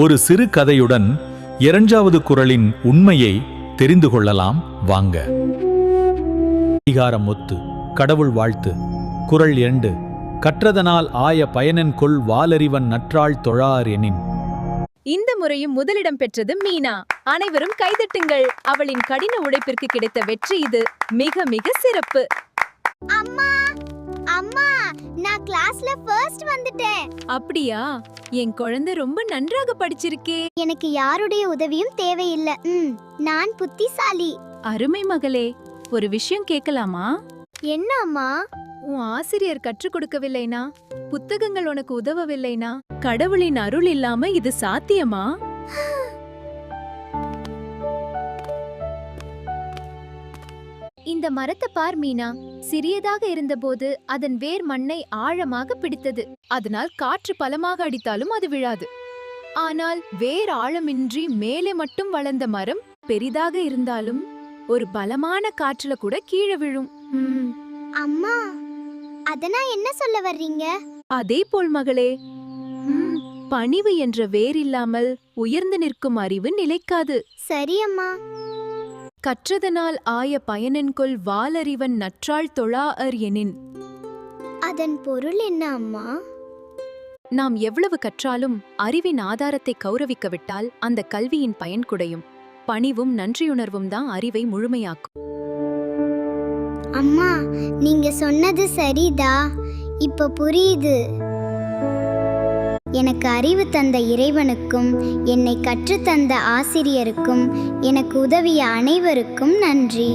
ஒரு சிறு கதையுடன் 2வது குறளின் உண்மையை தெரிந்து கொள்ளலாம் வாங்க. அதிகாரம் ஒத்து கடவுள் வாழ்த்து. குறள் 2. கற்றதனால் ஆய பயனென்கொள் வாலறிவன் நற்றாள் தொழார் எனின். இந்த முறையும் முதலிடம் பெற்றது மீனா. அனைவரும் கைதட்டுங்கள். அவளின் கடின உழைப்பிற்கு கிடைத்த வெற்றி இது. மிக மிக சிறப்பு. அம்மா அம்மா, நான் கிளாஸ்ல ஃபர்ஸ்ட் வந்துட்டேன். அப்படியா? என் குழந்தை ரொம்ப நன்றாக படிச்சிருக்கே. எனக்கு யாருடைய உதவியும் தேவையில்லை. நான் புத்திசாலி. அருமை மகளே, ஒரு விஷயம் கேட்கலாமா? என்ன அம்மா? உன் ஆசிரியர் கற்றுக் கொடுக்கவில்லைனா, புத்தகங்கள் உனக்கு உதவவில்லைனா, கடவுளின் அருள் இல்லாம இது சாத்தியமா? இந்த மரத்தை பார் மீனா. சிறியதாக இருந்தபோது அதன் வேர் மண்ணை ஆழமாக பிடித்தது. அதனால் காற்று பலமாக அடித்தாலும் அது விழாது. ஆனால் வேர் ஆழமின்றி மேலே மட்டும் வளர்ந்த மரம் பெரிதாக இருந்தாலும் ஒரு பலமான காற்றுல கூட கீழே விழும். அம்மா, அதனா என்ன சொல்ல வர்றீங்க? அதே போல் மகளே, பணிவு என்ற வேர் இல்லாமல் உயர்ந்து நிற்கும் அறிவு நிலைக்காது. சரி அம்மா. கற்றதனால் ஆய பயனென்கொள் வாலறிவன் நற்றாள் தொழார் எனின். அதன் பொருள் என்ன அம்மா? நாம் எவ்வளவு கற்றாலும் அறிவின் ஆதாரத்தை கௌரவிக்கவிட்டால் அந்த கல்வியின் பயன் குடையும். பணிவும் நன்றியுணர்வும் தான் அறிவை முழுமையாக்கும். அம்மா, நீங்க சொன்னது சரிதா. இப்ப புரியுது. எனக்கு அறிவு தந்த இறைவனுக்கும் என்னை கற்றுத்தந்த ஆசிரியருக்கும் எனக்கு உதவிய அனைவருக்கும் நன்றி.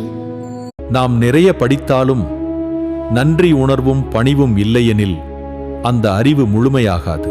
நாம் நிறைய படித்தாலும் நன்றி உணர்வும் பணிவும் இல்லையெனில் அந்த அறிவு முழுமையாகாது.